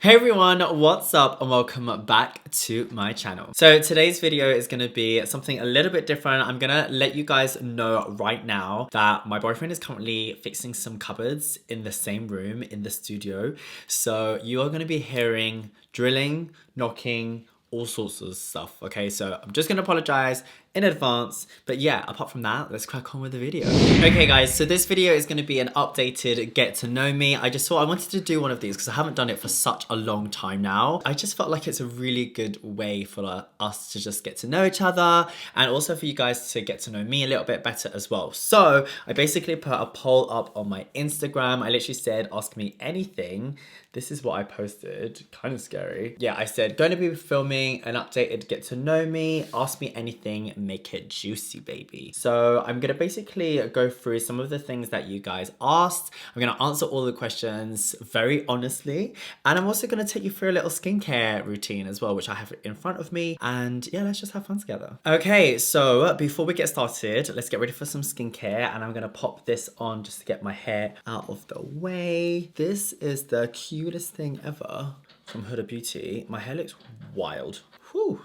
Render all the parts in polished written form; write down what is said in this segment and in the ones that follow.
Hey everyone, what's up and welcome back to my channel. So today's video is going to be something a little bit different. I'm going to let you guys know right now that my boyfriend is currently fixing some cupboards in the same room in the studio. So you are going to be hearing drilling, knocking, all sorts of stuff, okay? So I'm just gonna apologize in advance, but yeah, apart from that, let's crack on with the video. Okay guys, so this video is gonna be an updated get to know me. I just thought I wanted to do one of these because I haven't done it for such a long time now. I just felt like it's a really good way for us to just get to know each other and also for you guys to get to know me a little bit better as well. So I basically put a poll up on my Instagram. I literally said, ask me anything. This is what I posted, kind of scary. Yeah, I said, going to be filming an updated get to know me, ask me anything, make it juicy, baby. So I'm gonna basically go through some of the things that you guys asked. I'm gonna answer all the questions very honestly. And I'm also gonna take you through a little skincare routine as well, which I have in front of me. And yeah, let's just have fun together. Okay, so before we get started, let's get ready for some skincare. And I'm gonna pop this on just to get my hair out of the way. This is the cutest thing ever from Huda Beauty. My hair looks wild. Whew.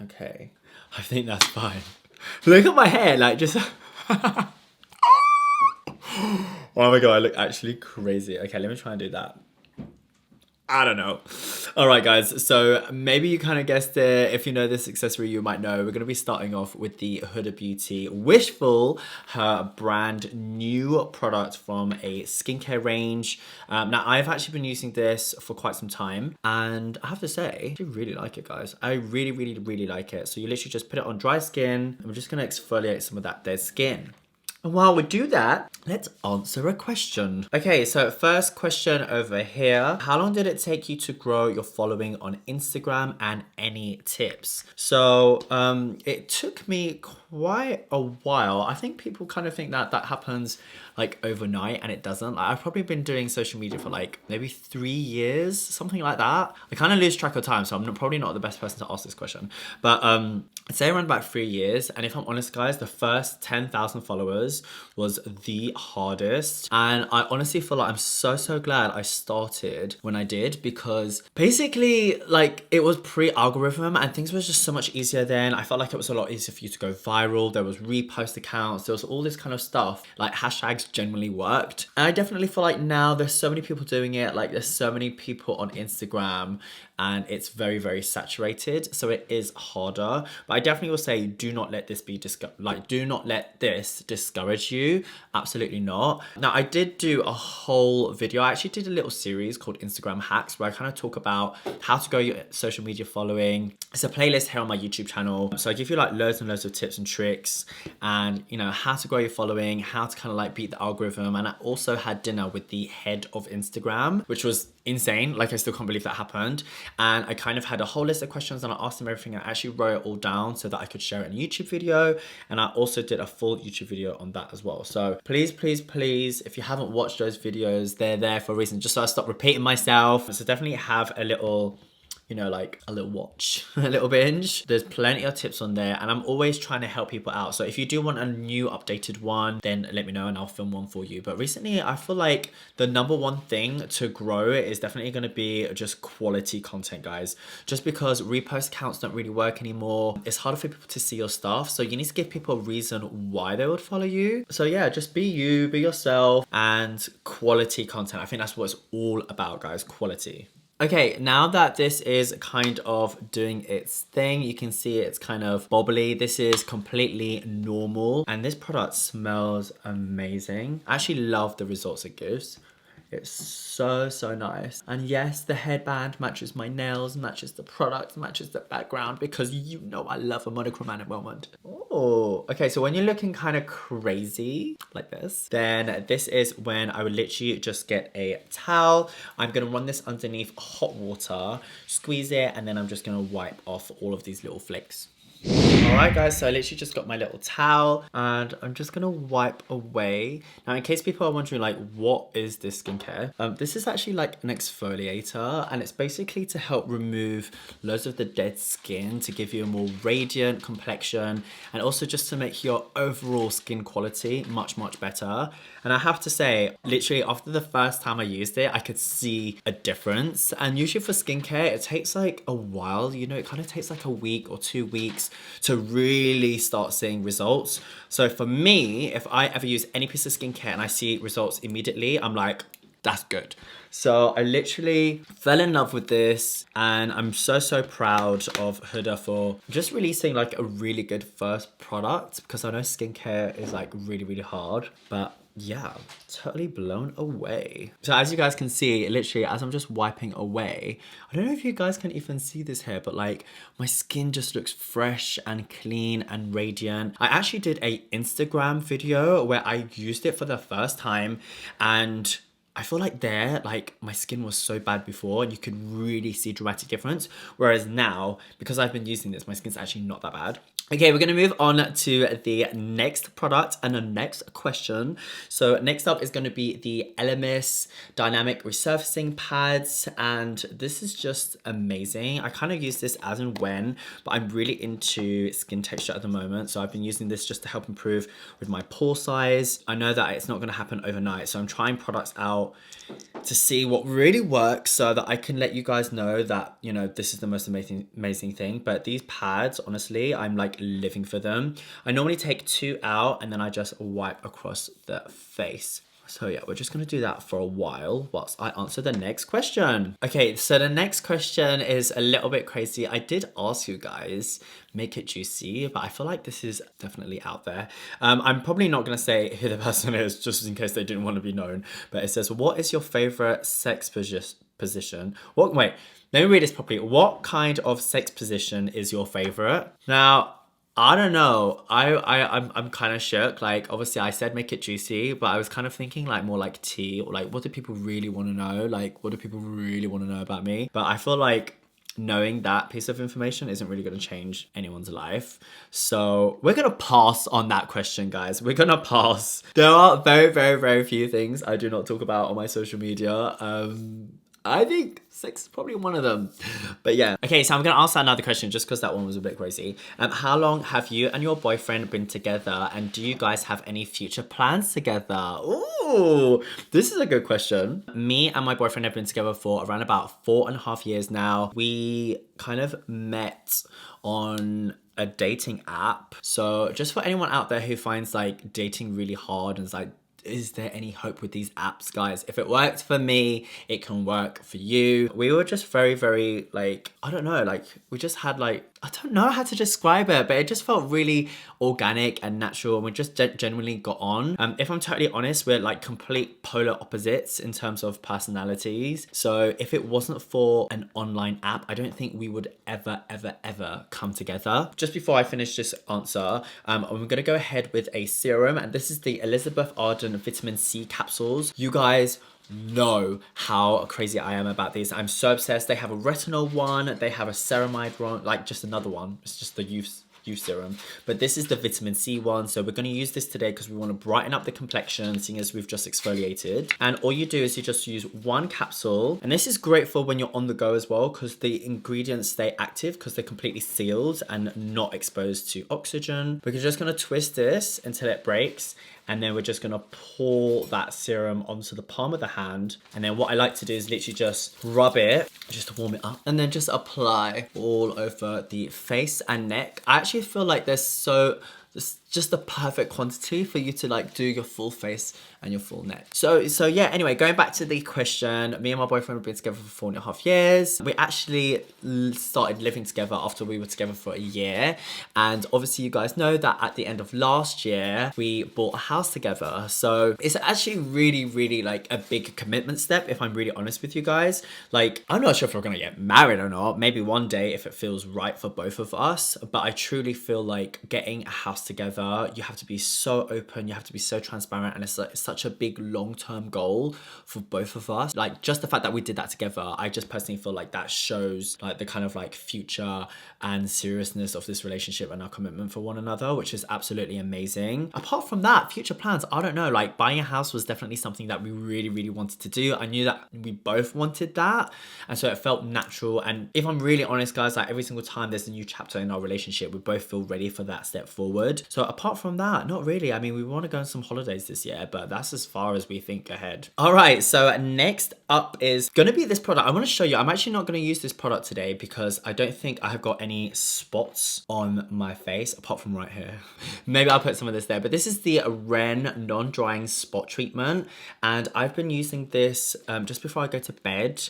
Okay, I think that's fine. Look at my hair, like just... Oh my god, I look actually crazy. Okay, let me try and do that. I don't know. All right, guys. So maybe you kind of guessed it. If you know this accessory, you might know. We're going to be starting off with the Huda Beauty Wishful, her brand new product from a skincare range. Now, I've actually been using this for quite some time. And I have to say, I really like it, guys. I really, really, really like it. So you literally just put it on dry skin. And we're just going to exfoliate some of that dead skin. And while we do that, let's answer a question. Okay, so first question over here. How long did it take you to grow your following on Instagram and any tips? So it took me quite a while. I think people kind of think that that happens like overnight and it doesn't. Like, I've probably been doing social media for like maybe 3 years, something like that. I kind of lose track of time, so I'm probably not the best person to ask this question. But I'd say around about 3 years. And if I'm honest, guys, the first 10,000 followers was the hardest. And I honestly feel like I'm so glad I started when I did, because basically like it was pre-algorithm and things were just so much easier then. I felt like it was a lot easier for you to go viral. There was repost accounts. There was all this kind of stuff. Like hashtags generally worked. And I definitely feel like now there's so many people doing it. Like there's so many people on Instagram and it's very saturated. So it is harder. But I definitely will say, do not let this be do not let this discourage you. Absolutely not. Now I did do a whole video. I actually did a little series called Instagram Hacks where I kind of talk about how to grow your social media following. It's a playlist here on my YouTube channel. So I give you like loads and loads of tips and tricks and you know how to grow your following, how to kind of like beat the algorithm. And I also had dinner with the head of Instagram, which was insane. Like I still can't believe that happened. And I kind of had a whole list of questions and I asked them everything. I actually wrote it all down so that I could share it in a YouTube video. And I also did a full YouTube video on that as well. So please, if you haven't watched those videos, they're there for a reason, just so I stop repeating myself. So definitely have a little, you know, like a little watch, a little binge. There's plenty of tips on there and I'm always trying to help people out. So if you do want a new updated one, then let me know and I'll film one for you. But recently I feel like the #1 thing to grow is definitely going to be just quality content, guys. Just because repost accounts don't really work anymore. It's harder for people to see your stuff. So you need to give people a reason why they would follow you. So yeah, just be you, be yourself, and quality content. I think that's what it's all about, guys, quality. Okay, now that this is kind of doing its thing, you can see it's kind of bobbly. This is completely normal. And this product smells amazing. I actually love the results it gives. It's so nice. And yes, the headband matches my nails, matches the product, matches the background, because you know I love a monochromatic moment. Oh, okay, so when you're looking kind of crazy like this, then this is when I would literally just get a towel. I'm gonna run this underneath hot water, squeeze it, and then I'm just gonna wipe off all of these little flakes. Alright guys, so I literally just got my little towel and I'm just gonna wipe away. Now in case people are wondering like, what is this skincare? This is actually like an exfoliator and it's basically to help remove loads of the dead skin to give you a more radiant complexion and also just to make your overall skin quality much better. And I have to say, literally after the first time I used it, I could see a difference. And usually for skincare, it takes like a while, you know, it kind of takes like a week or 2 weeks to really start seeing results. So for me, if I ever use any piece of skincare and I see results immediately, I'm like, that's good. So I literally fell in love with this and I'm so proud of Huda for just releasing like a really good first product, because I know skincare is like really hard, but yeah, totally blown away. So as you guys can see, literally as I'm just wiping away, I don't know if you guys can even see this here, but like my skin just looks fresh and clean and radiant. I actually did a Instagram video where I used it for the first time and I feel like like my skin was so bad before and you could really see dramatic difference. Whereas now, because I've been using this, my skin's actually not that bad. Okay, we're gonna move on to the next product and the next question. So next up is gonna be the Elemis Dynamic Resurfacing Pads. And this is just amazing. I kind of use this as and when, but I'm really into skin texture at the moment. So I've been using this just to help improve with my pore size. I know that it's not gonna happen overnight. So I'm trying products out to see what really works so that I can let you guys know that, you know, this is the most amazing thing. But these pads, honestly, I'm like living for them. I normally take 2 out and then I just wipe across the face. So yeah, we're just gonna do that for a while whilst I answer the next question. Okay, so the next question is a little bit crazy. I did ask you guys, make it juicy, but I feel like this is definitely out there. I'm probably not gonna say who the person is just in case they didn't want to be known, but it says, what is your favorite sex position? Wait, let me read this properly. What kind of sex position is your favorite? Now, I don't know. I'm kind of shook. Like, obviously I said make it juicy, but I was kind of thinking like more like tea, or like what do people really want to know? Like, what do people really want to know about me? But I feel like knowing that piece of information isn't really going to change anyone's life. So we're going to pass on that question, guys. We're going to pass. There are very few things I do not talk about on my social media. I think sex is probably one of them. But yeah. Okay, so I'm going to ask another question just because that one was a bit crazy. How long have you and your boyfriend been together? And do you guys have any future plans together? Ooh, this is a good question. Me and my boyfriend have been together for around about 4.5 years now. We kind of met on a dating app. So just for anyone out there who finds like dating really hard and is like, is there any hope with these apps, guys? If it worked for me, it can work for you. We were just very like, I don't know, like we just had like, I don't know how to describe it, but it just felt really organic and natural, and we just genuinely got on. If I'm totally honest, we're like complete polar opposites in terms of personalities. So if it wasn't for an online app, I don't think we would ever come together. Just before I finish this answer, I'm gonna go ahead with a serum, and this is the Elizabeth Arden Vitamin C capsules. You guys know how crazy I am about these. I'm so obsessed. They have a retinol one, they have a ceramide one, like just another one. It's just the youth serum, but this is the vitamin C one. So we're going to use this today because we want to brighten up the complexion, seeing as we've just exfoliated. And all you do is you just use 1 capsule, and this is great for when you're on the go as well, because the ingredients stay active because they're completely sealed and not exposed to oxygen. We're just going to twist this until it breaks, and then we're just gonna pour that serum onto the palm of the hand. And then what I like to do is literally just rub it, just to warm it up, and then just apply all over the face and neck. I actually feel like there's just the perfect quantity for you to like do your full face and your full neck. So yeah, anyway, going back to the question, me and my boyfriend have been together for 4.5 years. We actually started living together after we were together for a year. And obviously you guys know that at the end of last year, we bought a house together. So it's actually really like a big commitment step, if I'm really honest with you guys. Like, I'm not sure if we're gonna get married or not. Maybe one day if it feels right for both of us. But I truly feel like getting a house together together, you have to be so open, you have to be so transparent, and it's like such a big long-term goal for both of us. Like just the fact that we did that together, I just personally feel like that shows like the kind of like future and seriousness of this relationship and our commitment for one another, which is absolutely amazing. Apart from that, future plans, I don't know, like buying a house was definitely something that we really wanted to do. I knew that we both wanted that, and so it felt natural. And if I'm really honest, guys, like every single time there's a new chapter in our relationship, we both feel ready for that step forward. So apart from that, not really. I mean, we want to go on some holidays this year, but that's as far as we think ahead. All right, so next up is going to be this product. I want to show you. I'm actually not going to use this product today because I don't think I have got any spots on my face apart from right here. Maybe I'll put some of this there, but this is the Ren non-drying spot treatment, and I've been using this just before I go to bed.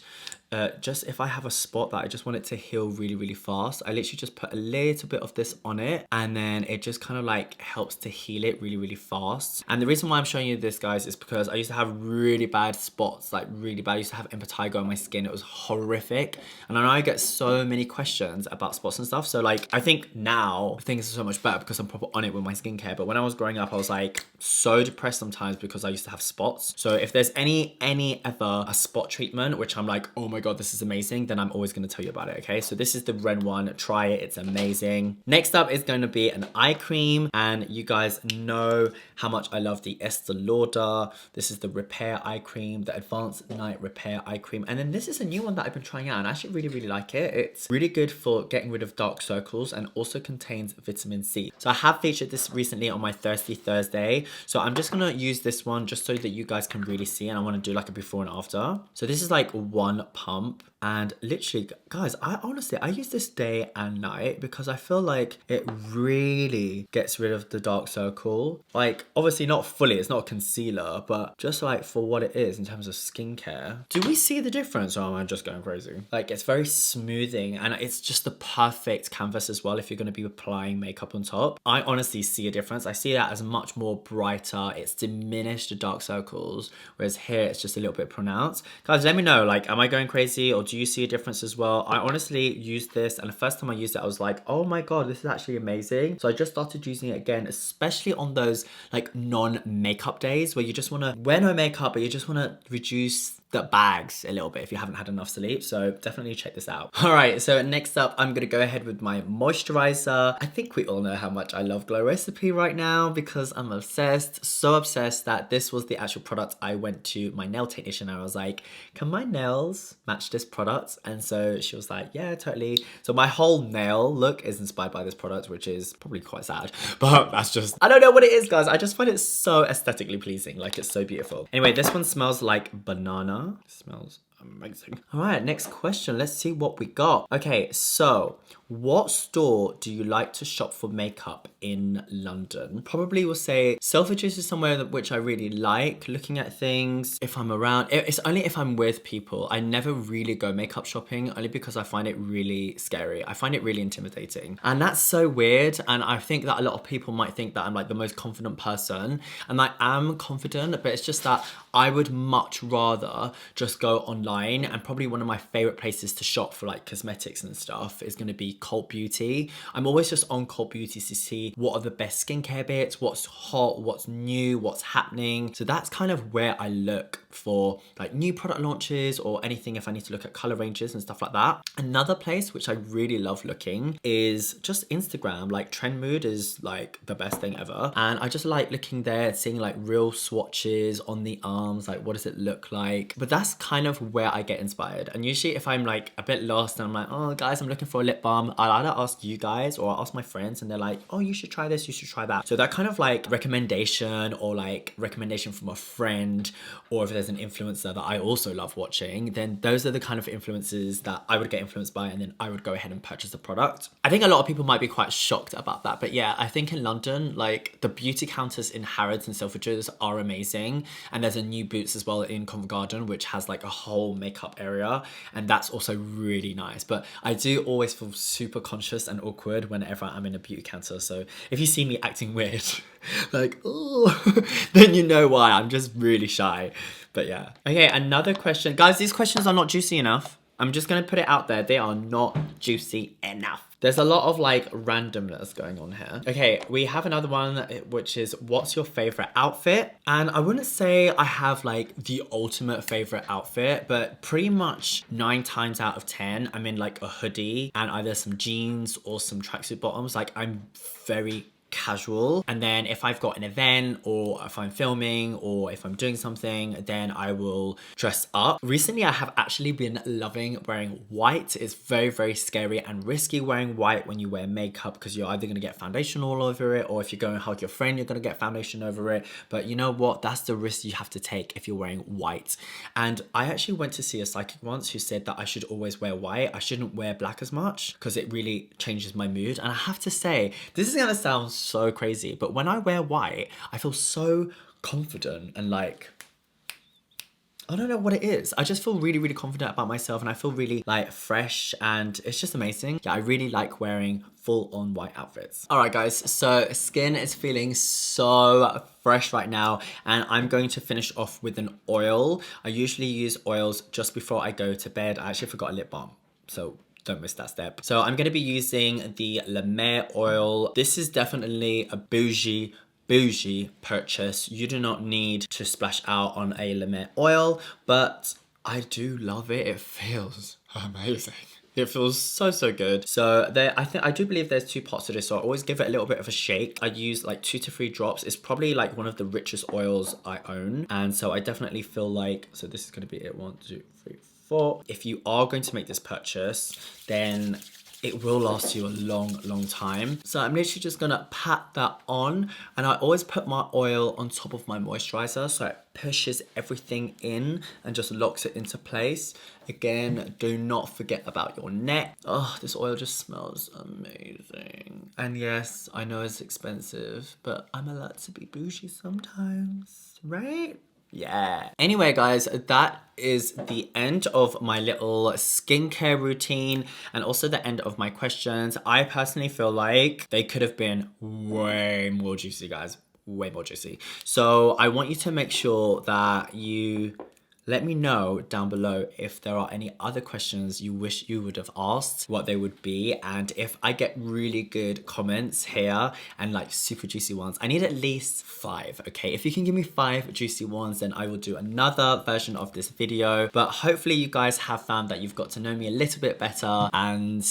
Just if I have a spot that I just want it to heal really fast, I literally just put a little bit of this on it, and then it just kind of like helps to heal it really fast. And the reason why I'm showing you this, guys, is because I used to have really bad spots, like really bad. I used to have impetigo on my skin. It was horrific, and I know I get so many questions about spots and stuff. So like I think now things are so much better because I'm proper on it with my skincare. But when I was growing up, I was like so depressed sometimes because I used to have spots. So if there's any ever a spot treatment which I'm like, oh my god, this is amazing, then I'm always going to tell you about it. Okay, so this is the Ren one. Try it, it's amazing. Next up is going to be an eye cream, and you guys know how much I love the Estee Lauder. This is the Repair Eye Cream, the Advanced Night Repair Eye Cream, and then this is a new one that I've been trying out, and I actually really like it. It's really good for getting rid of dark circles and also contains vitamin C. So I have featured this recently on my Thirsty Thursday, so I'm just gonna use this one just so that you guys can really see, and I want to do like a before and after. So this is like one pump, and literally, guys, I honestly use this day and night because I feel like it really gets rid of the dark circle. Like obviously not fully, it's not a concealer, but just like for what it is in terms of skincare. Do we see the difference, or am I just going crazy? Like it's very smoothing, and it's just the perfect canvas as well if you're going to be applying makeup on top. I honestly see a difference. I see that as much more brighter. It's diminished the dark circles, whereas here it's just a little bit pronounced. Guys, let me know, like, am I going crazy, or do you see a difference as well? I honestly used this, and the first time I used it, I was like, oh my god, this is actually amazing. So I just started using it again, especially on those like non-makeup days where you just want to wear no makeup, but you just want to reduce the bags a little bit if you haven't had enough sleep. So definitely check this out. All right, so next up, I'm gonna go ahead with my moisturizer. I think we all know how much I love Glow Recipe right now because I'm obsessed, so obsessed that this was the actual product. I went to my nail technician and I was like, can my nails match this product? And so she was like, yeah, totally. So my whole nail look is inspired by this product, which is probably quite sad, but that's just, I don't know what it is, guys. I just find it so aesthetically pleasing. Like it's so beautiful. Anyway, this one smells like banana. Smells amazing. All right, next question. Let's see what we got. Okay, so what store do you like to shop for makeup in London? Probably will say Selfridges is somewhere which I really like looking at things. If I'm around, it's only if I'm with people. I never really go makeup shopping only because I find it really scary. I find it really intimidating. And that's so weird. And I think that a lot of people might think that I'm like the most confident person. And I am confident, but it's just that I would much rather just go online, and probably one of my favorite places to shop for like cosmetics and stuff is going to be Cult Beauty. I'm always just on Cult Beauty to see what are the best skincare bits, what's hot, what's new, what's happening. So that's kind of where I look for like new product launches or anything if I need to look at color ranges and stuff like that. Another place which I really love looking is just Instagram. Like Trend Mood is like the best thing ever. And I just like looking there, seeing like real swatches on the arms, like what does it look like? But that's kind of where I get inspired. And usually if I'm like a bit lost and I'm like, oh guys, I'm looking for a lip balm, I'll either ask you guys or I'll ask my friends, and they're like, oh, you should try this, you should try that. So that kind of like recommendation, or like recommendation from a friend, or if there's an influencer that I also love watching, then those are the kind of influences that I would get influenced by, and then I would go ahead and purchase the product. I think a lot of people might be quite shocked about that, but yeah, I think in London, like the beauty counters in Harrods and Selfridges are amazing, and there's a new Boots as well in Covent Garden which has like a whole makeup area, and that's also really nice. But I do always feel super conscious and awkward whenever I'm in a beauty counter, so if you see me acting weird like, oh, then you know why. I'm just really shy. But yeah. Okay, another question. Guys, these questions are not juicy enough. I'm just gonna put it out there, they are not juicy enough. There's a lot of like randomness going on here. Okay, we have another one, which is what's your favorite outfit? And I wouldn't say I have like the ultimate favorite outfit, but pretty much 9 times out of 10, I'm in like a hoodie and either some jeans or some tracksuit bottoms. Like I'm very casual, and then if I've got an event or if I'm filming or if I'm doing something, then I will dress up. Recently I have actually been loving wearing white. It's very, very scary and risky wearing white when you wear makeup, because you're either going to get foundation all over it, or if you go and hug your friend, you're going to get foundation over it. But you know what, that's the risk you have to take if you're wearing white. And I actually went to see a psychic once who said that I should always wear white. I shouldn't wear black as much because it really changes my mood. And I have to say, this is going to sound so crazy, but when I wear white, I feel so confident and like, I don't know what it is. I just feel really, really confident about myself, and I feel really like fresh, and it's just amazing. Yeah, I really like wearing full on white outfits. All right guys, so skin is feeling so fresh right now, and I'm going to finish off with an oil. I usually use oils just before I go to bed. I actually forgot a lip balm, so don't miss that step. So I'm going to be using the La Mer oil. This is definitely a bougie purchase. You do not need to splash out on a La Mer oil, but I do love it. It feels amazing. It feels so, so good. So I do believe there's 2 pots to this, so I always give it a little bit of a shake. I use like 2 to 3 drops. It's probably like one of the richest oils I own. And so I definitely feel like, so this is going to be it. 1, 2, 3, 4. If you are going to make this purchase, then it will last you a long, long time. So I'm literally just gonna pat that on, and I always put my oil on top of my moisturizer so it pushes everything in and just locks it into place. Again, do not forget about your neck. Oh, this oil just smells amazing. And yes, I know it's expensive, but I'm allowed to be bougie sometimes, right? Yeah. Anyway, guys, that is the end of my little skincare routine, and also the end of my questions. I personally feel like they could have been way more juicy, guys. Way more juicy. So I want you to make sure that you let me know down below if there are any other questions you wish you would have asked, what they would be. And if I get really good comments here and like super juicy ones, I need at least 5, okay? If you can give me 5 juicy ones, then I will do another version of this video. But hopefully you guys have found that you've got to know me a little bit better. And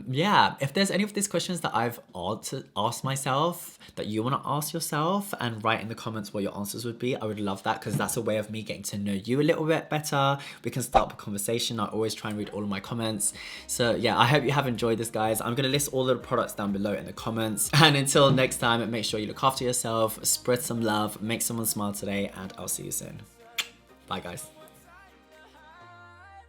yeah, if there's any of these questions that I've asked myself that you want to ask yourself, and write in the comments what your answers would be, I would love that, because that's a way of me getting to know you a little bit better. We can start a conversation. I always try and read all of my comments. So yeah, I hope you have enjoyed this, guys. I'm gonna list all of the products down below in the comments, and until next time, make sure you look after yourself, spread some love, make someone smile today, and I'll see you soon. Bye guys.